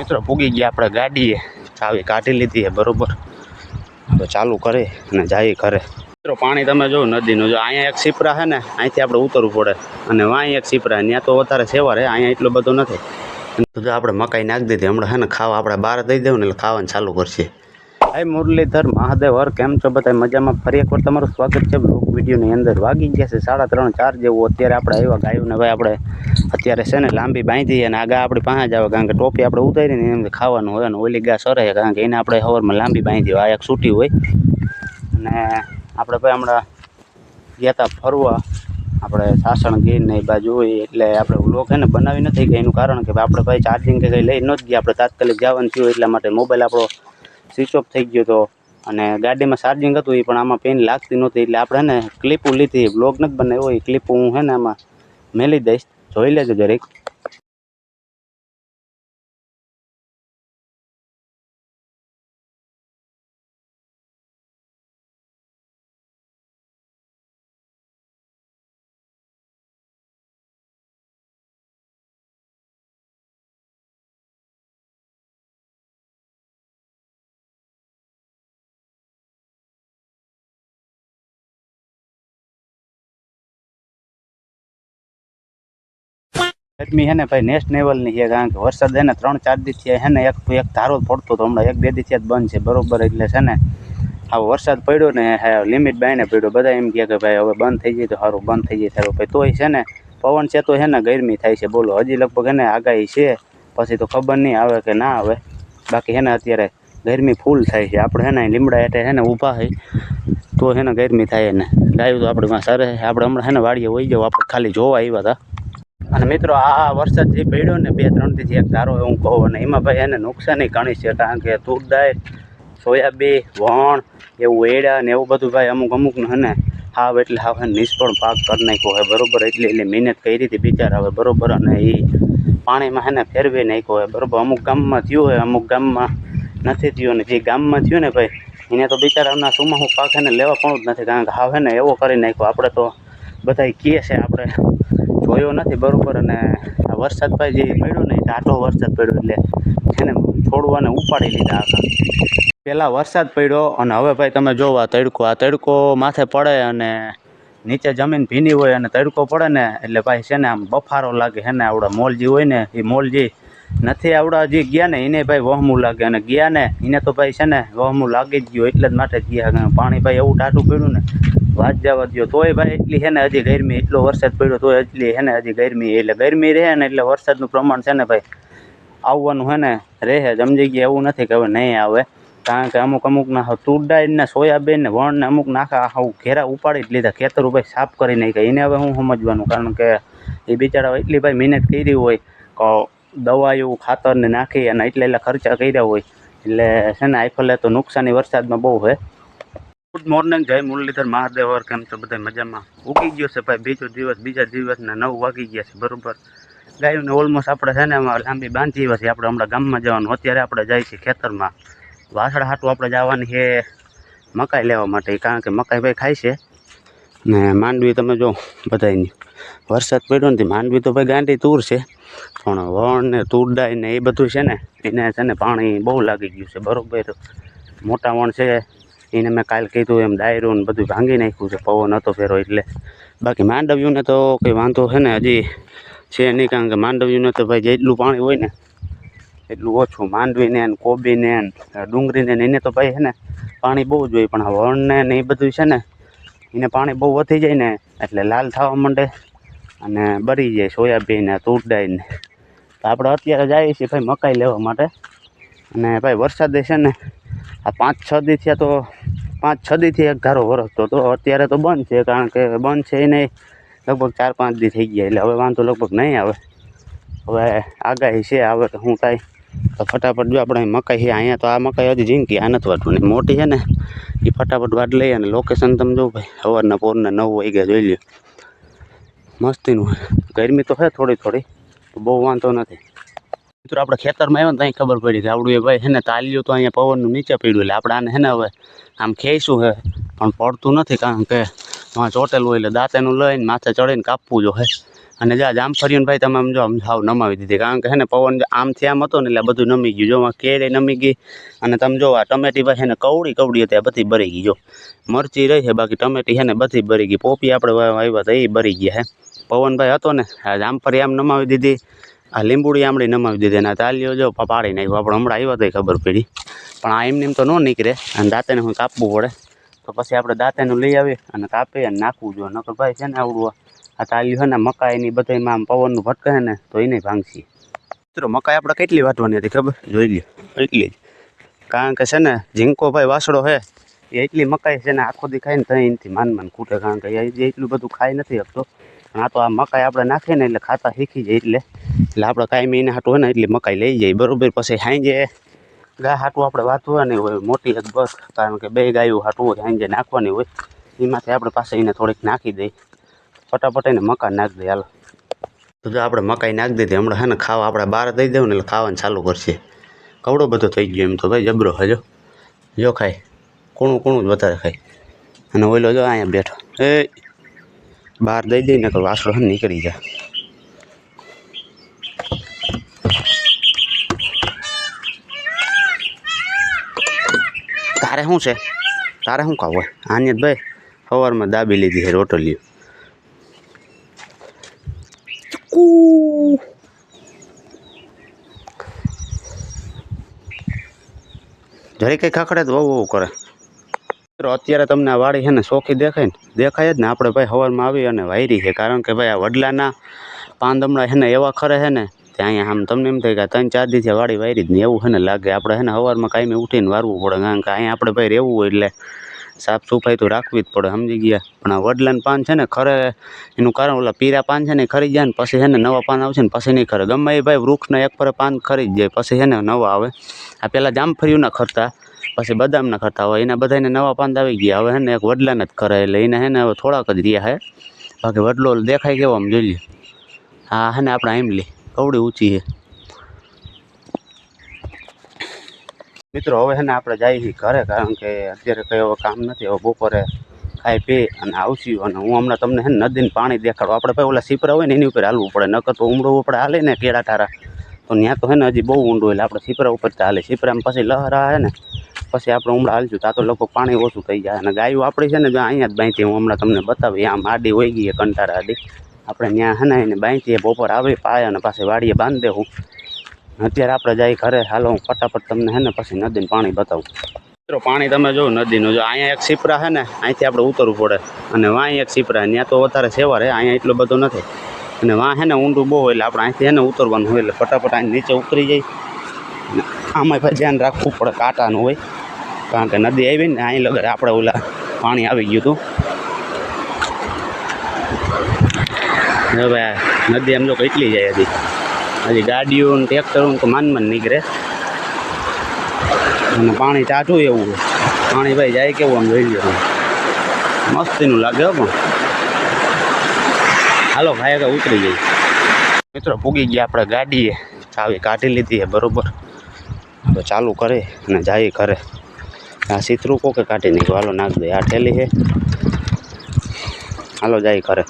મિત્રો પૂગી ગયા આપણે ગાડીએ, ચાવી કાઢી લીધી છે બરોબર. હવે ચાલુ કરે અને જાય ઘરે. મિત્રો પાણી તમે જો નદીનું, જો અહીંયા એક સીપરા છે ને, અહીંથી આપણે ઉતરવું પડે, અને વાંઈ એક સીપરા, ત્યાં તો વધારે સેવા રહે, અહીંયા એટલું બધું નથી. તો જો આપણે મકાઈ નાખી દીધી, હમણાં છે ને ખાવા આપણે બહાર દઈ દેવું ને એટલે ખાવાનું ચાલુ કરશે. હાય મુરલીધર મહાદેવ હર, કેમ છો બધા મજામાં? ફરી એકવાર તમારું સ્વાગત છે બ્લોગ વિડીયોની અંદર. વાગી ગયા છે 3:30 4 જેવું. અત્યારે આપણે આવ્યા ગાયું ને ભાઈ આપણે અત્યારે છે ને લાંબી બાંધી અને આગા આપણી પાસે જ આવે, કારણ કે ટોપી આપણે ઉતારીને એમ ખાવાનું હોય, અને ઓલી ગા સરે, કારણ કે એને આપણે સવારમાં લાંબી બાંધી હોય, આ એક છૂટી હોય. અને આપણે ભાઈ હમણાં ગયા હતા ફરવા આપણે સાસણગીર ને એ બાજુ હોય, એટલે આપણે વ્લોગ છે ને બનાવી નથી ગયા. એનું કારણ કે આપણે ભાઈ ચાર્જિંગ કે કંઈ લઈ ન જ ગયા, આપણે તાત્કાલિક જવાનું થયું એટલા માટે. મોબાઈલ આપણો સ્વિચ ઓફ થઈ ગયો હતો અને ગાડીમાં ચાર્જિંગ હતું એ પણ આમાં પેન લાગતી નહોતી, એટલે આપણે ને ક્લિપો લીધી. બ્લોગ નથી બનાવ્યો, એ ક્લિપો હું છે ને આમાં મેલી દઈશ, જોઈ લેજો જરીક. ગરમી છે ને ભાઈ નેક્સ્ટ લેવલની છે, કારણ કે વરસાદ છે ને 3-4 દિવસથી છે ને એક ધારો પડતો હતો, હમણાં 1-2 દિવસથી જ બંધ છે બરોબર. એટલે છે ને આ વરસાદ પડ્યો ને લિમિટ બાઈને પડ્યો. બધા એમ કહે કે ભાઈ હવે બંધ થઈ જાય તો સારું, બંધ થઈ જાય સારું. ભાઈ તોય છે ને પવન છે તો છે ને ગરમી થાય છે, બોલો. હજી લગભગ છે ને આગાહી છે, પછી તો ખબર નહીં આવે કે ના આવે. બાકી છે ને અત્યારે ગરમી ફૂલ થાય છે. આપણે છે ને લીમડા હેઠે છે ને ઊભા હોય તો છે ને ગરમી થાય ને. ગાયું તો આપણી માં સરે, આપણે હમણાં છે ને વાડીએ વહી જાવ, આપણે ખાલી જોવા આવ્યા હતા. અને મિત્રો આ વરસાદ જે પડ્યો ને 2-3 દિવસથી એક ધારો હું કહું, અને એમાં ભાઈ એને નુકસાની ઘણી છે, કારણ કે તુર દાળ, સોયાબીન, વણ, એવું એડા ને એવું બધું ભાઈ અમુકનું છે ને હાવ એટલે હાવ નિષ્ફળ પાક કરી નાખ્યો હોય બરોબર. એટલે મહેનત કરી હતી બિચારા હવે બરોબર, અને એ પાણીમાં છે ને ફેરવી નાખ્યો હોય બરોબર. અમુક ગામમાં થયું હોય, અમુક ગામમાં નથી થયું, ને જે ગામમાં થયું ને ભાઈ એને તો બિચારાના સુમાહુ પાક એને લેવા પણ જ નથી, કારણ કે હાવ છે ને એવો કરી નાખ્યો. આપણે તો બધા કહે છે, આપણે જોયો નથી બરોબર. અને આ વરસાદ ભાઈ જે પડ્યો ને આટલો વરસાદ પડ્યો એટલે છે ને છોડવાને ઉપાડી લીધા હતા. પહેલાં વરસાદ પડ્યો અને હવે ભાઈ તમે જોવો આ તડકો માથે પડે અને નીચે જમીન ભીની હોય અને તડકો પડે ને એટલે ભાઈ છે ને આમ બફારો લાગે. છે ને આવડા મોલજી હોય ને એ મોલજી નથી આવડા જે ગયા ને એને ભાઈ વહમું લાગે, અને ગયા ને એને તો ભાઈ છે ને વહમું લાગી જ ગયું, એટલે જ માટે જ ગયા. પાણી ભાઈ એવું ટાટું પડ્યું ને વાત જવા દો, તોય ભાઈ એટલી છે ને હજી ગરમી, એટલો વરસાદ પડ્યો તોય એટલી છે ને હજી ગરમી. એટલે ગરમી રહે ને એટલે વરસાદનું પ્રમાણ છે ને ભાઈ આવવાનું છે ને રહે, સમજી ગયા. એવું નથી કે હવે નહીં આવે, કારણ કે અમુકના તુર દાળ ને સોયાબીન ને વણ ને અમુક નાખા આવું ઘેરા ઉપાડી જ લીધા, ખેતરું ભાઈ સાફ કરી નાખ્યા. એને હવે હું સમજવાનું, કારણ કે એ બિચારા એટલી ભાઈ મહેનત કરી હોય, દવાઓ ખાતર ને નાખી અને એટલા ખર્ચા કર્યા હોય, એટલે છે ને આઈફલે તો નુકસાની વરસાદમાં બહુ છે. ગુડ મોર્નિંગ, જય મુરલીધર મહાદેવ હર, કેમ છો બધા મજામાં? ઉગી ગયો છે ભાઈ બીજા દિવસના 9 વાગી ગયા છે બરોબર. ગાયોને ઓલમોસ્ટ આપણે છે ને લાંબી બાંધી છે. આપણે હમણાં ગામમાં જવાનું, અત્યારે આપણે જાય છે ખેતરમાં. વાસળ હાટું આપણે જવાની છે મકાઈ લેવા માટે, કારણ કે મકાઈ ભાઈ ખાય છે ને. માંડવી તમે જો બધાની વરસાદ પડ્યો નથી, માંડવી તો ભાઈ ગાંડી તૂર છે, પણ વણ ને તુર દાળ ને એ બધું છે ને એને છે ને પાણી બહુ લાગી ગયું છે બરોબર. મોટા વણ છે એને મેં કાલે કીધું એમ ડાયરું ને બધું ભાંગી નાખ્યું છે, પવન હતો ફેરો એટલે. બાકી માંડવ્યુંને તો કંઈ વાંધો છે ને હજી છે નહીં, કારણ કે માંડવ્યુંને તો ભાઈ જેટલું પાણી હોય ને એટલું ઓછું. માંડવીને ને કોબીને ડુંગળીને એને તો ભાઈ છે ને પાણી બહુ જ હોય, પણ આ વણને ને એ બધું છે ને એને પાણી બહુ વધી જાય ને એટલે લાલ થવા માંડે અને બળી જાય. સોયાબીન ને તુર દાળ ને તો આપણે અત્યારે જઈએ છીએ ભાઈ મકાઈ લેવા માટે. અને ભાઈ વરસાદે છે ને આ 5-6 દી થયા, તો 5-6 દીથી એક ધારો વરસતો તો અત્યારે તો બંધ છે, કારણ કે બંધ છે એને લગભગ 4-5 દી થઈ ગયા, એટલે હવે વાંધો લગભગ નહીં આવે. હવે આગાહી છે, આવે તો શું થાય તો ફટાફટ જો આપણે મકાઈ છે અહીંયા, તો આ મકાઈ હજી ઝીંકી, આ નથી વાટવાની, મોટી છે ને એ ફટાફટ વાટ લઈએ. અને લોકેશન તમે જો ભાઈ સવારના પોરના 9 વાગ્યા જોઈ લ્યો, મસ્તીનું. ગરમી તો છે થોડી, બહુ વાંધો નથી. મિત્રો આપણે ખેતરમાં આવ્યો ને ત્યાં ખબર પડી કે આવડું એ ભાઈ છે ને તાલ્યું તો અહીંયા પવનનું નીચે પડ્યું, એટલે આપણે આને છે ને હવે આમ ખેંચશું છે પણ પડતું નથી, કારણ કે વાં ચોટેલું હોય એટલે દાંતેનું લઈને માથે ચડીને કાપવું જો હે. અને જા જામફળીઓને ભાઈ તમે આમ જો આમ સાવ નમાવી દીધી, કારણ કે હે ને પવન આમથી આમ હતો ને એટલે બધું નમી ગયું. જો આ કેળે નમી ગઈ, અને તમે જો આ ટમેટી ભાઈ છે ને કવડી હતી, આ બધી બરી ગઈ. જો મરચી રહી છે, બાકી ટમેટી છે ને બધી બરી ગઈ. પોપી આપણે આવ્યા હતા એ બરી ગયા હે. પવન ભાઈ હતો ને આ જામફળી આમ નમાવી દીધી, આ લીંબુડી આમળી નમાવી દીધી, અને આ તાલીઓ જો પાડી નાખ્યું. આપણે હમણાં આવ્યા તો ખબર પડી, પણ આ એમને એમ તો ન નીકળે, અને દાંતેને હું કાપવું પડે. તો પછી આપણે દાંતેનું લઈ આવીએ અને કાપી અને નાખવું જોઈએ. નકર ભાઈ છે ને આવડું આ તાલીઓ છે ને મકાઈની બધામાં આમ પવનનું ભટકે છે ને તો એને ભાંગશી. મિત્રો મકાઈ આપણે કેટલી વાટવાની હતી ખબર? જોઈ લ્યો એટલી જ, કારણ કે છે ને ઝીંકો ભાઈ વાસડો છે એ એટલી મકાઈ છે ને આખો દી ખાય ને ત્યાં એનાથી માન ખૂટે, કારણ કે એ એટલું બધું ખાઈ નથી શકતો. પણ આ તો આ મકાઈ આપણે નાખીએ ને એટલે ખાતા શીખી જાય, એટલે આપણે કાંઈ એને હાટું હોય ને એટલી મકાઈ લઈ જાય બરાબર. પછી સાંજે ગાય હાટું આપણે વાંચવાની હોય મોટી જ બસ, કારણ કે 2 ગાયો હાટું હોય સાંજે નાખવાની હોય, એમાંથી આપણે પાસે એને થોડીક નાખી દઈ, ફટાફટ એને મકાઈ નાખી દઈએ. હાલો તો જો આપણે મકાઈ નાખી દીધી, હમણાં છે ને ખાવા આપણે બહાર દઈ દેવું ને એટલે ખાવાનું ચાલુ કરશે. કવડો બધો થઈ ગયો એમ તો ભાઈ, જબરો હજો જો ખાય, કૂણું જ વધારે ખાય. અને ઓઈલો જો અહીંયા બેઠો, એ બહાર દઈ દઈને તો વાસળો નીકળી જાય. તારે શું છે? તારે શું ખાવું હોય? આને જ ભાઈ સવારમાં દાબી લીધી છે રોટલીઓ. જરી કંઈ ખાખડે તો વહુ કરે. અત્યારે તમને આ વાડી છે ને ચોખ્ખી દેખાય જ ને. આપણે ભાઈ સવારમાં આવી અને વાયરી છે, કારણ કે ભાઈ આ વડલાના પાંદમડા છે ને એવા ખરે છે ને ત્યાં અહીંયા આમ તમને એમ થાય કે 3-4 દિવસથી વાડી વાયરી જ નહીં એવું છે ને લાગે. આપણે છે ને સવારમાં કાંઈ ઉઠીને વારવું પડે, કારણ કે અહીંયા આપણે ભાઈ રહેવું હોય એટલે સાફ સફાઈ તો રાખવી જ પડે, સમજી ગયા. પણ આ વડલાના પાન છે ને ખરે, એનું કારણ ઓલા પીરા પાન છે ને ખરી જાય ને પછી છે ને નવા પાન આવશે ને પછી નહીં ખરે. ગમે એ ભાઈ વૃક્ષના એક પર પાન ખરી જ જાય, પછી છે ને નવા આવે. આ પહેલાં જામફળીઓના ખરતા, પછી બદામના ખરતા હોય, એના બધાને નવા પાન આવી ગયા. હવે છે ને એક વડલાના જ ખરે, એટલે એને છે ને હવે થોડાક જ રહ્યા છે. બાકી વડલો દેખાય કેવો આમ જોઈ લે. હા છે ને આપણે આમલી કવડી ઊંચી છે. મિત્રો હવે છે ને આપણે જઈએ છીએ ઘરે, કારણ કે અત્યારે કંઈ હવે કામ નથી. હવે બપોરે ખાઈ પી અને આવશું, અને હું હમણાં તમને છે ને નદીને પાણી દેખાડું. આપણે ભાઈ ઓલા સીપરા હોય ને એની ઉપર હાલવું પડે, નકર તો ઉમડું આપણે હાલે ને કેળા ટારા તો ત્યાં તો છે ને હજી બહુ ઊંડું, એટલે આપણે સીપરા ઉપર તો હાલે. સીપરામાં પછી લહરા છે ને પછી આપણે ઉમડા હાલશું, ત્યાં તો લગભગ પાણી ઓછું થઈ જાય. અને ગાયું આપણી છે ને જો અહીંયા જ બાંધી, હું હમણાં તમને બતાવી, આમ આડી હોઈ ગઈ કંટારા આડી, આપણે ત્યાં છે ને એને બાંધીએ, બપોર આવી પાય અને પાછી વાડીએ બાંધી દેવું. અત્યારે આપણે જઈ ઘરે. હાલો હું ફટાફટ તમને છે ને પછી નદીને પાણી બતાવું. મિત્રો પાણી તમે જો નદીનું, જો અહીંયા એક સીપરા છે ને અહીંથી આપણે ઉતરવું પડે, અને વાં એક સીપરા, ત્યાં તો વધારે સેવા રહે, અહીંયા એટલો બધો નથી. અને વાં છે ને ઊંડું બહુ હોય, એટલે આપણે અહીંથી છે ને ઉતરવાનું હોય, એટલે ફટાફટ અહીં નીચે ઉતરી જાય. આમાં ભાઈ ધ્યાન રાખવું પડે, કાંટાનું હોય, કારણ કે નદી આવી ને અહીં લગર આપણે ઓલા પાણી આવી ગયું હતું. હવે નદી એમ જો કેટલી જાય હજી ગાડીઓ ને ટ્રેક્ટરો તો માન નીકળે, અને પાણી ટાઢું એવું હોય. પાણી ભાઈ જાય કેવું આમ જોઈ લો, મસ્તીનું લાગે પણ. હાલો ભાઈ કે ઉતરી જાય. મિત્રો પૂગી ગયા આપણે ગાડીએ, ચાવી કાઢી લીધી છે બરાબર. હવે ચાલુ કરે અને જાય ઘરે. આ સીતરું કોકે કાઢી નાખ્યું, હાલો નાખ દે. આ ઠેલી છે, હાલો જાય ઘરે.